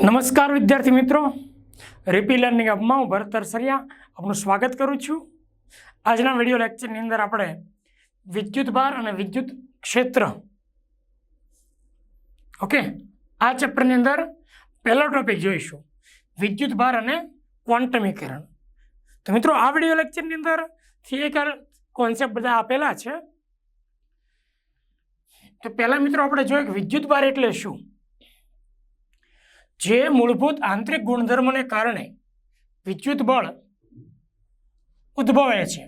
નમસ્કાર વિદ્યાર્થી મિત્રો, રીપી લર્નિંગ હબમાં હું ભરત તરસરિયા આપનું સ્વાગત કરું છું. આજના વિડીયો લેક્ચરની અંદર આપણે વિદ્યુત ભાર અને વિદ્યુત ક્ષેત્ર આ ચેપ્ટરની અંદર પહેલો ટોપિક જોઈશું, વિદ્યુત ભાર અને ક્વોન્ટમીકરણ. તો મિત્રો આ વિડીયો લેક્ચરની અંદર થિયરિકલ કોન્સેપ્ટ બધા આપેલા છે. તો પહેલા મિત્રો આપણે જોઈએ કે વિદ્યુત ભાર એટલે શું. જે મૂળભૂત આંતરિક ગુણધર્મોને કારણે વિદ્યુત બળ ઉદ્ભવે છે.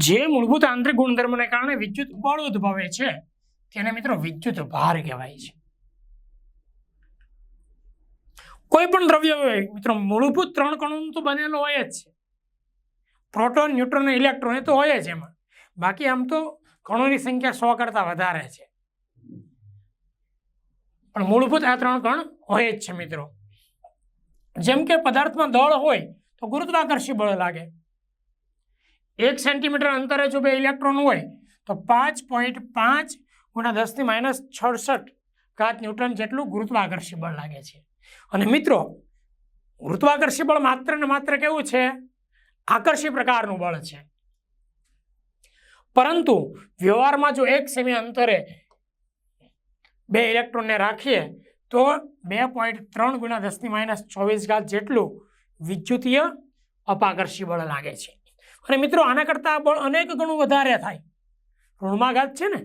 જે મૂળભૂત આંતરિક ગુણધર્મોને કારણે વિદ્યુત બળ ઉદ્ભવે છે તેને મિત્રો વિદ્યુત ભાર કહેવાય છે. કોઈ પણ દ્રવ્ય હોય મિત્રો, મૂળભૂત ત્રણ કણોનું તો બનેલો હોય જ છે. પ્રોટોન, ન્યુટ્રોન અને ઇલેક્ટ્રોન એ તો હોય જ એમાં. બાકી આમ તો કણોની સંખ્યા 100 કરતાં વધારે છે, પણ મૂળભૂત આ ત્રણ કણ હોય જ છે મિત્રો. જેમ કે પદાર્થમાં દળ હોય તો ગુરુત્વાકર્ષી બળ લાગે. 1 સેન્ટીમીટર અંતરે જો 2 ઇલેક્ટ્રોન હોય તો 5.5 × 10⁻66 ન્યૂટન જેટલું ગુરુત્વાકર્ષી બળ લાગે છે. અને મિત્રો ગુરુત્વાકર્ષી બળ માત્ર ને માત્ર કેવું છે? આકર્ષી પ્રકારનું બળ છે. પરંતુ વ્યવહારમાં જો 1 સેમી અંતરે 2 ઇલેક્ટ્રોનને રાખીએ તો 2.3 × 10⁻24 જેટલું વિદ્યુતીય અપાકર્ષી બળ લાગે છે. અને મિત્રો આના કરતાં આ બળ અનેક ગણું વધારે થાય. ઋણમાં ઘાત છે ને,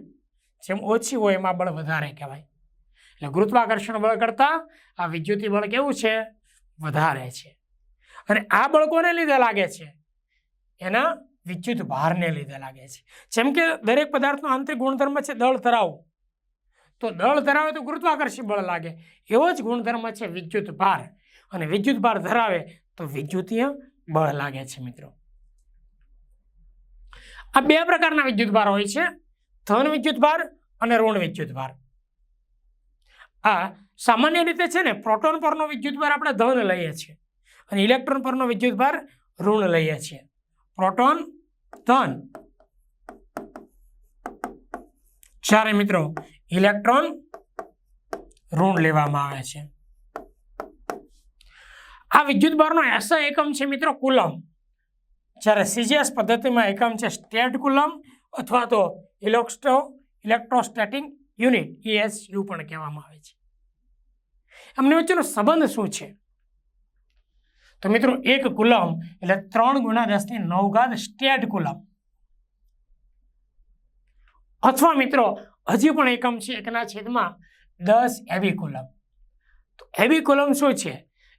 જેમ ઓછી હોય એમાં બળ વધારે કહેવાય. એટલે ગુરુત્વાકર્ષણ બળ કરતાં આ વિદ્યુતીય બળ કેવું છે? વધારે છે. અને આ બળ કોને લીધે લાગે છે? એના વિદ્યુત ભારને લીધે લાગે છે. જેમ કે દરેક પદાર્થનો આંતરિક ગુણધર્મ છે દળ ધરાવવું. તો દળ ધરાવે તો ગુરુત્વાકર્ષી બળ લાગે. એવો જ ગુણધર્મ છે વિદ્યુત ભાર. અને વિદ્યુત ભાર ધરાવે તો વિદ્યુતીય બળ લાગે છે મિત્રો. આ બે પ્રકારના વિદ્યુત ભાર હોય છે, ધન વિદ્યુત ભાર અને ઋણ વિદ્યુત ભાર. આ સામાન્ય રીતે છે ને, પ્રોટોન પરનો વિદ્યુત ભાર આપણે ધન લઈએ છીએ અને ઇલેક્ટ્રોન પરનો વિદ્યુત ભાર ઋણ લઈએ છીએ. પ્રોટોન ધન, જ્યારે મિત્રો ઇલેક્ટ્રોન ઋણ લેવામાં આવે છે. આ વિદ્યુત ભારનો SI એકમ છે મિત્રો કુલમ, જ્યારે CGS પદ્ધતિમાં એકમ છે સ્ટેટ કુલમ અથવા તો ઇલેક્ટ્રોસ્ટેટિક યુનિટ, ESU પણ કહેવામાં આવે છે. એમની વચ્ચેનો સંબંધ શું છે? તો મિત્રો 1 કુલમ એટલે 3 × 10⁹ સ્ટેટ કુલમ. અથવા મિત્રો હજી પણ એકમ છે 1/10 એવી કુલમ. તો એવી કુલમ શું છે?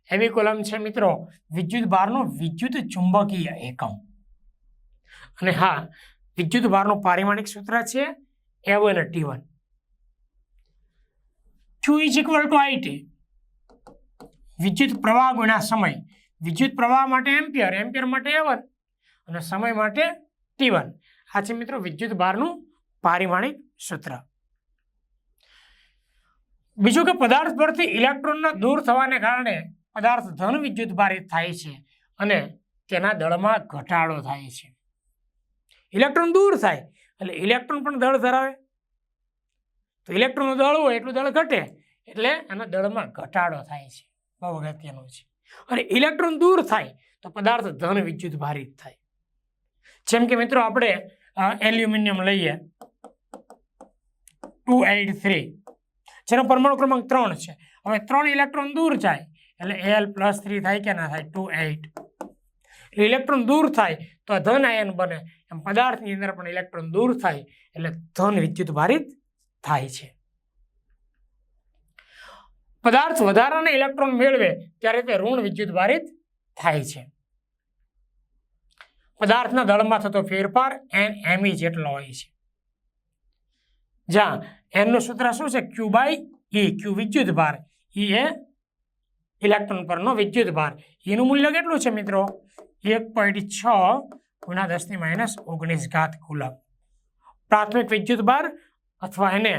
એવી કુલમ છે મિત્રો વિદ્યુત ભારનો વિદ્યુત ચુંબકીય એકમ. અને હા, વિદ્યુત ભારનું પારિમાણિક સૂત્ર છે A1 T1. Q = IT, વિદ્યુત પ્રવાહ ગુણ્યા સમય. વિદ્યુત પ્રવાહ માટે એમ્પિયર, એમ્પિયર માટે A1 અને સમય માટે T1. આ છે મિત્રો વિદ્યુત ભારનું પારિમાણિક સૂત્ર. બીજું કે પદાર્થ પરથી ઇલેક્ટ્રોનના દૂર થવાને કારણે પદાર્થ ધન વિદ્યુત ભારિત થાય છે અને તેના દળમાં ઘટાડો થાય છે. ઇલેક્ટ્રોન દૂર થાય એટલે ઇલેક્ટ્રોન પણ દળ ધરાવે. તો ઇલેક્ટ્રોનનું દળ હોય એટલું દળ ઘટે એટલે એના દળમાં ઘટાડો થાય છે. બહુ અગત્યનું છે. અને ઇલેક્ટ્રોન દૂર થાય તો પદાર્થ ધન વિદ્યુત ભારિત થાય. જેમ કે મિત્રો આપણે એલ્યુમિનિયમ લઈએ 283, જેનો પરમાણુ ક્રમાંક 3 છે. હવે 3 ઇલેક્ટ્રોન દૂર જાય એટલે Al+3 થાય કે ના થાય? 28. ઇલેક્ટ્રોન દૂર થાય તો ધન આયન બને. એમ પદાર્થની અંદર પણ ઇલેક્ટ્રોન દૂર થાય એટલે ધન વિદ્યુત ભારિત થાય છે. પદાર્થ વધારાના ઇલેક્ટ્રોન મેળવે ત્યારે તે ઋણ વિદ્યુત ભારિત થાય છે. પદાર્થના દળમાં થતો ફેરફાર NMe જેટલો હોય છે. જ્યાં n નું સૂત્ર શું છે? Q/E. Q વિદ્યુત ભાર, E એ ઇલેક્ટ્રોન પરનો વિદ્યુત ભાર. એનું મૂલ્ય કેટલું છે મિત્રો? 1.6 × 10⁻19 કુલમ. પ્રાથમિક વિદ્યુત ભાર અથવા એને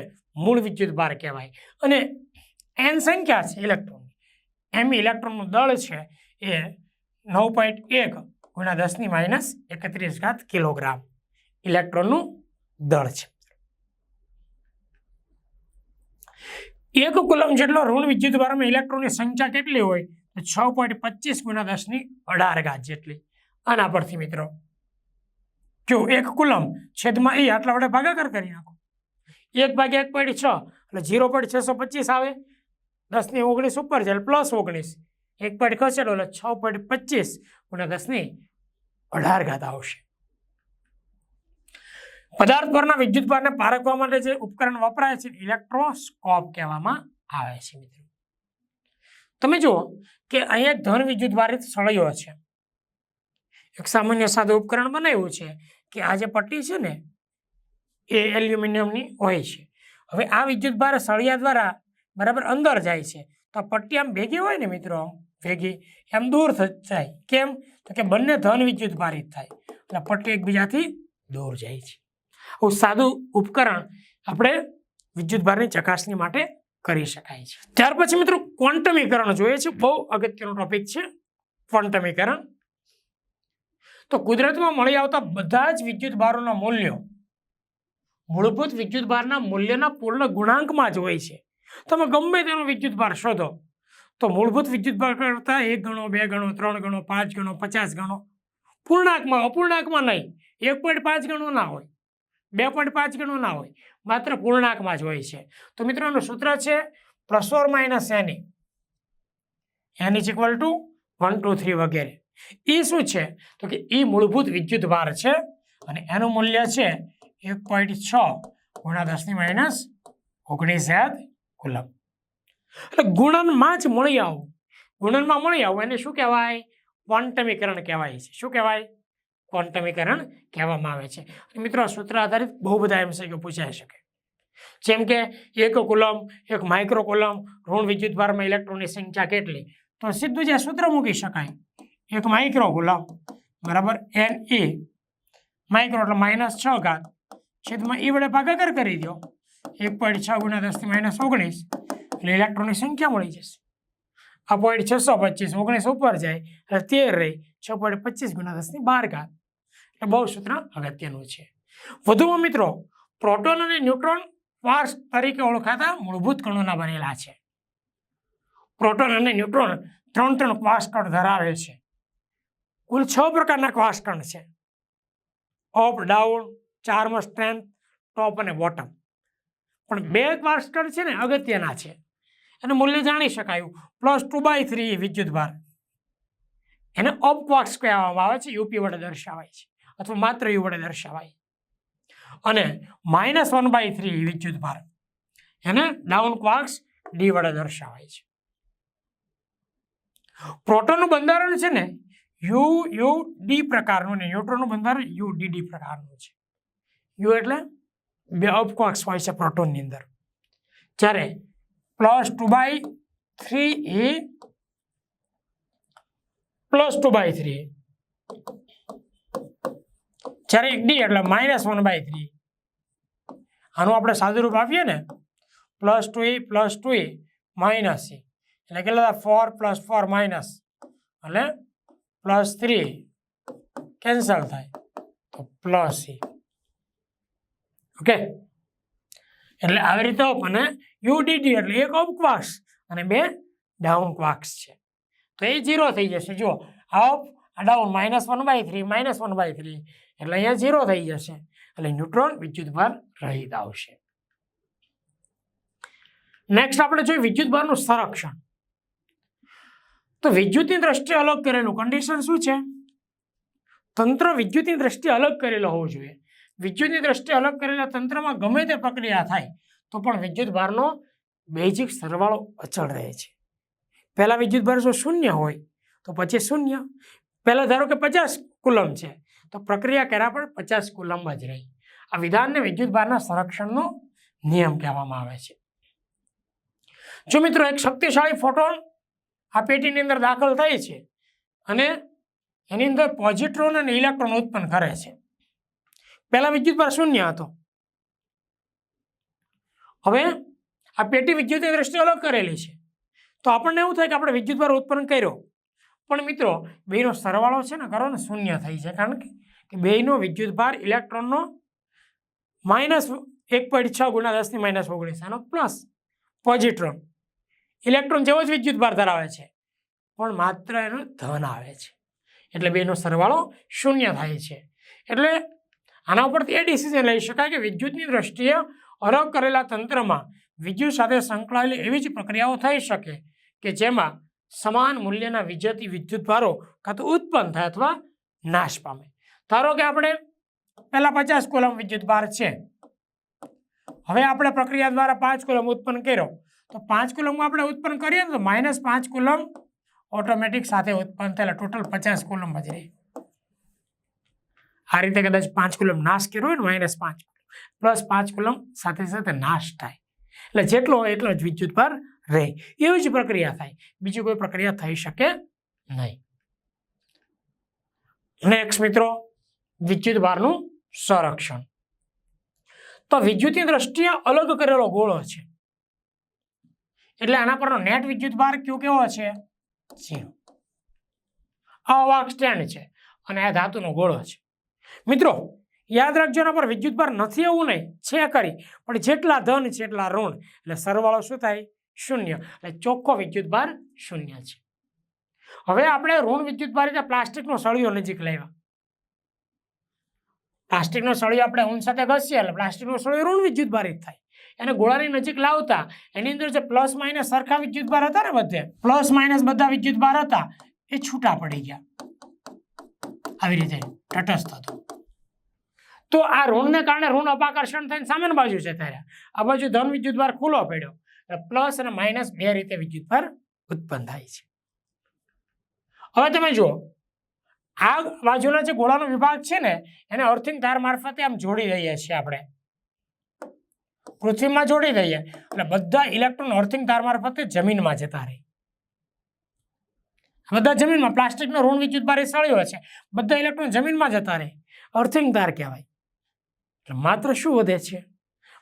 મૂળ વિદ્યુત ભાર કહેવાય. અને n સંખ્યા છે ઇલેક્ટ્રોન, m ઇલેક્ટ્રોનનું દળ છે એ 9.1 ગુણ્યા 10⁻31 કિલોગ્રામ ઇલેક્ટ્રોનનું દળ છે. 1 કુલમ જેટલો ઋણ વિદ્યુતભારમાં ઇલેક્ટ્રોનની સંખ્યા કેટલી હોય તો 6.25 ગુણ્યા 10�18 જેટલી. આના પરથી મિત્રો જો 1 કુલમ છેદમાં એ આટલા વડે ભાગાકાર કરી નાખો. 1/1.6 એટલે 0.625 આવે. 10⁻19 ઉપર છે એટલે +19. 1 પોઈન્ટ ખસેડો એટલે 6.25 ગુણ્યા 10⁻18 આવશે. પદાર્થ પરના વિદ્યુતભારને પારખવા માટે જે ઉપકરણ વપરાય છે ઇલેક્ટ્રોસ્કોપ કહેવામાં આવે છે. મિત્રો તમે જુઓ કે અહીંયા એક ધન વિદ્યુતભારિત સળિયો છે. એક સામાન્ય સાદું ઉપકરણ બનાવ્યું છે કે આ જે પટ્ટી છે ને એ એલ્યુમિનિયમની હોય છે. હવે આ વિદ્યુતભાર સળિયા દ્વારા બરાબર અંદર જાય છે તો પટ્ટી આમ ભેગી હોય ને મિત્રો, ભેગી એમ દૂર જાય. કેમ તો કે બંને ધન વિદ્યુતભારિત થાય એટલે પટ્ટી એકબીજાથી દૂર જાય છે. આવું સાદું ઉપકરણ આપણે વિદ્યુતભારની ચકાસણી માટે કરી શકાય છે. ત્યાર પછી મિત્રો ક્વોન્ટમીકરણ જોઈએ છે. બહુ અગત્યનો ટોપિક છે ક્વોન્ટમીકરણ. તો કુદરતમાં મળી આવતા બધા જ વિદ્યુતભારોના મૂલ્યો મૂળભૂત વિદ્યુતભારના મૂલ્યના પૂર્ણ ગુણાંકમાં જ હોય છે. તમે ગમે તેનો વિદ્યુતભાર શોધો તો મૂળભૂત વિદ્યુતભાર કરતાં 1 ગણો, 2 ગણો, 3 ગણો, 5 ગણો, 50 ગણો પૂર્ણાંકમાં, અપૂર્ણાંકમાં નહીં. 1.5 ગણો ના હોય, 2.5 ગણો ના હોય, માત્ર પૂર્ણાંકમાં જ હોય છે. તો મિત્રો એનું સૂત્ર છે +or - n is equal to 1, 2, 3 વગેરે. એ શું છે તો કે એ મૂળભૂત વિદ્યુતભાર છે અને એનું મૂલ્ય છે 1.6 ગુણ્યા 10⁻19 કુલમ. એટલે ગુણનમાં જ મળી આવું, ગુણનમાં મળી આવું એને શું કહેવાય? ક્વોન્ટમીકરણ કહેવાય છે. શું કહેવાય? ક્વોન્ટમીકરણ કહેવામાં આવે છે. મિત્રો આ સૂત્ર આધારિત બહુ બધા MCQ પૂછાઈ શકે. જેમ કે 1 કુલમ, 1 માઇક્રો કુલમ ઋણ વિદ્યુતભારમાં ઇલેક્ટ્રોનની સંખ્યા કેટલી? તો સીધું જ સૂત્ર મૂકી શકાય. 1 માઇક્રો કુલમ બરાબર Ne માઇક્રો એટલે -6 છેદમાં એ વડે ભાગાકાર કરી દો. 1.6 ગુણ્યા 10⁻19 એટલે ઇલેક્ટ્રોનની સંખ્યા મળી જશે. આ 0.625 19 ઉપર જાય એટલે 13 રહી. 6.25 ગુણ્યા 10⁻12 એટલે બહુ સૂત્ર અગત્યનું છે. વધુમાં મિત્રો પ્રોટોન અને ન્યુટ્રોન ક્વાર્ક તરીકે ઓળખાતા મૂળભૂત કણોના બનેલા છે. પ્રોટોન અને ન્યુટ્રોન 3 ક્વાર્ક કણ ધરાવે છે. કુલ 6 પ્રકારના ક્વાર્ક કણ છે. અપ, ડાઉન, 4માં સ્ટ્રેન્થ, ટોપ અને બોટમ. પણ 2 ક્વાર્ક કણ છે ને અગત્યના છે. એનું મૂલ્ય જાણી શકાયું. +2/3 વિદ્યુતભાર એને અપ ક્વાર્ક્સ કહેવામાં આવે છે. યુપી વડે દર્શાવાય છે અથવા માત્ર યુ વડે દર્શાવાય. અને -1/3 વિદ્યુતભાર એને ડાઉન ક્વાર્ક્સ ડી વડે દર્શાવાય છે. પ્રોટોનનું બંધારણ છે ને UUD પ્રકારનું અને ન્યુટ્રોનનું બંધારણ UDD પ્રકારનું છે. યુ એટલે 2 અપ ક્વાર્ક્સ હોય છે પ્રોટોનની અંદર, જ્યારે +2/3 એ +2/3 જ્યારે એક ડી એટલે -1/3. આનું આપણે સાદું રૂપ આપીએ ને +2e +2e -e એટલે કેટલા 4 + 4 માઇનસ એટલે +3 કેન્સલ થાય તો +e. ઓકે, એટલે આવી રીતે અપ અને UDD એટલે 1 અપ ક્વાર્ક્સ અને 2 ડાઉન ક્વાર્ક્સ છે. તો એ 0 થઈ જશે. જુઓ અપ ડાઉન -1/3 -1/3 એટલે અહીંયા 0 થઈ જશે. એટલે ન્યુટ્રોન વિદ્યુતભાર રહિત આવશે. નેક્સ્ટ આપણે જોઈએ વિદ્યુતભારનું સંરક્ષણ. તો વિદ્યુતની દ્રષ્ટિએ અલગ કરેલું કન્ડિશન શું છે? તંત્ર વિદ્યુતની દ્રષ્ટિએ અલગ કરેલો હોવો જોઈએ. વિદ્યુતની દ્રષ્ટિએ અલગ કરેલા તંત્રમાં ગમે તે પ્રક્રિયા થાય તો પણ વિદ્યુતભારનો બેઝિક સરવાળો અચળ રહે છે. પહેલા વિદ્યુતભાર જો 0 હોય તો પછી 0. પહેલા ધારો કે 50 કુલમ છે તો પ્રક્રિયા કર્યા પણ 50 કુલમ જ રહી. આ વિધાનને વિદ્યુતભારના સંરક્ષણનો નિયમ કહેવામાં આવે છે. જો મિત્રો એક શક્તિશાળી ફોટોન આ પેટીની અંદર દાખલ થાય છે અને એની અંદર પોઝિટ્રોન અને ઇલેક્ટ્રોન ઉત્પન્ન કરે છે. પહેલા વિદ્યુતભાર 0 હતો. હવે આ પેટી વિદ્યુતની દ્રષ્ટિએ અલગ કરેલી છે તો આપણને એવું થાય કે આપણે વિદ્યુતભાર ઉત્પન્ન કર્યો પણ મિત્રો બેનો સરવાળો છે ને કરો ને શૂન્ય થઈ જાય, કારણ કે બેનો વિદ્યુતભાર ઇલેક્ટ્રોનનો -1.6 × 10⁻⁻19 આનો પ્લસ પોઝિટ્રોન ઇલેક્ટ્રોન જેવો જ વિદ્યુતભાર ધરાવે છે પણ માત્ર એનો ધન આવે છે, એટલે બેનો સરવાળો શૂન્ય થાય છે. એટલે આના ઉપરથી એ ડિસિઝન લઈ શકાય કે વિદ્યુતની દ્રષ્ટિએ અલગ કરેલા તંત્રમાં વિદ્યુત સાથે સંકળાયેલી એવી જ પ્રક્રિયાઓ થઈ શકે કે જેમાં સમાન મૂલ્યના વિજેતી વિદ્યુતભારો કાં તો ઉત્પન્ન થાય અથવા નાશ પામે. ધારો કે આપણે પહેલા 50 કુલમ વિદ્યુતભાર છે, હવે આપણે પ્રક્રિયા દ્વારા 5 કુલમ ઉત્પન્ન કર્યો, તો 5 કુલમ આપણે ઉત્પન્ન કરીએ તો -5 કુલમ ઓટોમેટિક સાથે ઉત્પન્ન થયેલા ટોટલ 50 કુલમ જ રહે. આ રીતે કદાચ 5 કુલમ નાશ કર્યો હોય ને -5 +5 કુલમ સાથે સાથે નાશ થાય, એટલે જેટલો હોય એટલો જ વિદ્યુતભાર રહે. એવી જ પ્રક્રિયા થાય, બીજી કોઈ પ્રક્રિયા થઈ શકે નહીં. નેક્સ્ટ મિત્રો, વિદ્યુતભારનું સંરક્ષણ. તો વિદ્યુતની દ્રષ્ટિએ અલગ કરેલો ગોળો છે, એટલે આના પરનો નેટ વિદ્યુતભાર Q કેવો છે? 0. આ અવાહક સ્ટેન્ડ છે અને આ ધાતુનો ગોળો છે. મિત્રો યાદ રાખજો, એના પર વિદ્યુતભાર નથી એવું નહીં, છે ખરી, પણ જેટલા ધન છે એટલા ઋણ, એટલે સરવાળો શું થાય? શૂન્ય. એટલે ચોખ્ખો વિદ્યુતભાર શૂન્ય છે. હવે આપણે ઋણ વિદ્યુતભાર રીતે પ્લાસ્ટિકનો સળિયો નજીક લાવ્યા. પ્લાસ્ટિકનો સળિયો આપણે ઊન સાથે ઘસીએ એટલે પ્લાસ્ટિકનો સળિયો ઋણ વિદ્યુતભારિત થાય. એને ગોળાની નજીક લાવતા એની અંદર જે પ્લસ માઇનસ સરખા વિદ્યુતભાર હતા ને, બધે પ્લસ માઇનસ બધા વિદ્યુતભાર હતા એ છૂટા પડી ગયા, આવી રીતે તટસ્થ હતો. તો આ ઋણને કારણે ઋણ અપાકર્ષણ થઈને સામેની બાજુ છે, ત્યારે આ બાજુ ધન વિદ્યુતભાર ખુલ્લો પડ્યો, પ્લસ અને માઇનસ બે રીતે વિદ્યુતભાર ઉત્પન્ન થાય છે. હવે તમે જુઓ, આ બાજુના જે ગોળાનો વિભાગ છે ને એને અર્થિંગ તાર મારફતે આમ જોડી દઈએ છીએ, આપણે પૃથ્વીમાં જોડી દઈએ એટલે બધા ઇલેક્ટ્રોન અર્થિંગ તાર મારફતે જમીનમાં જતા રહે. બધા જમીનમાં, પ્લાસ્ટિકનો ઋણ વિદ્યુતભાર સળિયો છે, બધા ઇલેક્ટ્રોન જમીનમાં જતા રહે, અર્થિંગ તાર કહેવાય. એટલે માત્ર શું વધે છે?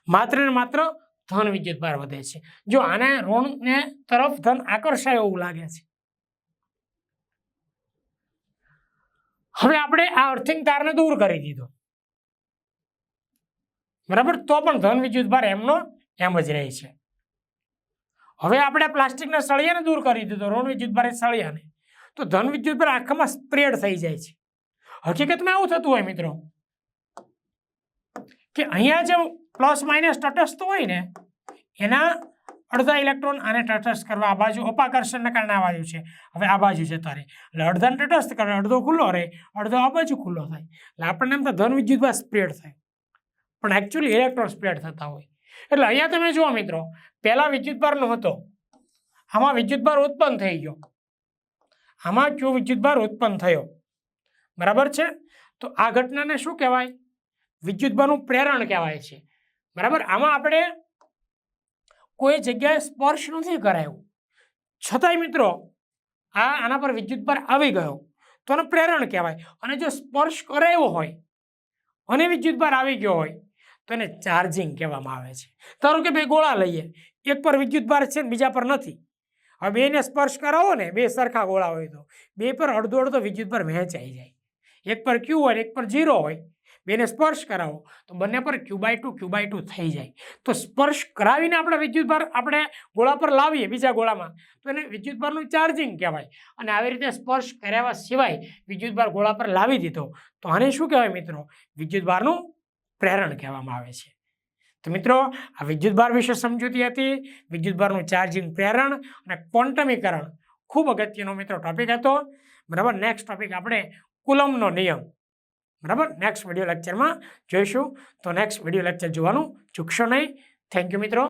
માત્ર ને માત્ર ધન વિદ્યુતભાર વધે છે. જો આને ઋણને તરફ ધન આકર્ષાય એવું લાગે છે. હવે આપણે આ અર્થિંગ તારને દૂર કરી દીધો, બરાબર, તો પણ ધન વિદ્યુતભાર એમનો એમ જ રહે છે. હવે આપણે પ્લાસ્ટિકના સળિયાને દૂર કરી દીધો, ઋણ વિદ્યુતભાર સળિયાને, તો ધન વિદ્યુતભાર આખામાં સ્પ્રેડ થઈ જાય છે. હકીકતમાં એવું થતું હોય મિત્રો કે અહીંયા જે પ્લસ માઇનસ તટસ્થ હોય ને એના અડધા ઇલેક્ટ્રોન આને તટસ્થ કરવા આ બાજુ અપાકર્ષણના કારણે આ બાજુ છે, હવે આ બાજુ જતા રહે, એટલે અડધાને તટસ્થ કરે, અડધો ખુલ્લો રહે, અડધો આ બાજુ ખુલ્લો થાય, એટલે આપણને એમ તો ધન વિદ્યુતભાર સ્પ્રેડ થાય, પણ એકચ્યુઅલી ઇલેક્ટ્રોન સ્પ્રેડ થતા હોય. એટલે અહીંયા તમે જુઓ મિત્રો, પહેલા વિદ્યુતભાર નો હતો, આમાં વિદ્યુતભાર ઉત્પન્ન થઈ ગયો, આમાં Q વિદ્યુતભાર ઉત્પન્ન થયો, બરાબર છે. તો આ ઘટનાને શું કહેવાય? વિદ્યુતભારનું પ્રેરણ કહેવાય છે, બરાબર. આમાં આપણે કોઈ જગ્યાએ સ્પર્શ નથી કરાયું, છતાંય મિત્રો આના પર વિદ્યુતભાર આવી ગયો તો એને પ્રેરણ કહેવાય. અને જો સ્પર્શ કરાયો હોય અને વિદ્યુતભાર આવી ગયો હોય તો એને ચાર્જિંગ કહેવામાં આવે છે. ધારો કે બે ગોળા લઈએ, એક પર વિદ્યુતભાર છે ને બીજા પર નથી, હવે બેને સ્પર્શ કરાવો ને, બે સરખા ગોળા હોય તો બે પર અડધો અડધો વિદ્યુતભાર વહેંચાઈ જાય, એક પર Q હોય એક પર 0 હોય, બેને સ્પર્શ કરાવો તો બંને પર Q/2 થઈ જાય. તો સ્પર્શ કરાવીને આપણે વિદ્યુતભાર આપણે ગોળા પર લાવીએ બીજા ગોળામાં તો એને વિદ્યુતભારનું ચાર્જિંગ કહેવાય. અને આવી રીતે સ્પર્શ કર્યા સિવાય વિદ્યુતભાર ગોળા પર લાવી દીધો તો આને શું કહેવાય મિત્રો? વિદ્યુતભારનું પ્રેરણ કહેવામાં આવે છે. તો મિત્રો આ વિદ્યુતભાર વિશે સમજૂતી હતી, વિદ્યુતભારનું ચાર્જિંગ, પ્રેરણ અને ક્વોન્ટમીકરણ ખૂબ અગત્યનો મિત્રો ટોપિક હતો, બરાબર. નેક્સ્ટ ટોપિક આપણે કુલમનો નિયમ, બરાબર, નેક્સ્ટ વિડીયો લેક્ચરમાં જોઈશું. તો નેક્સ્ટ વિડીયો લેક્ચર જોવાનું ચૂકશો નહીં. થેન્ક યુ મિત્રો.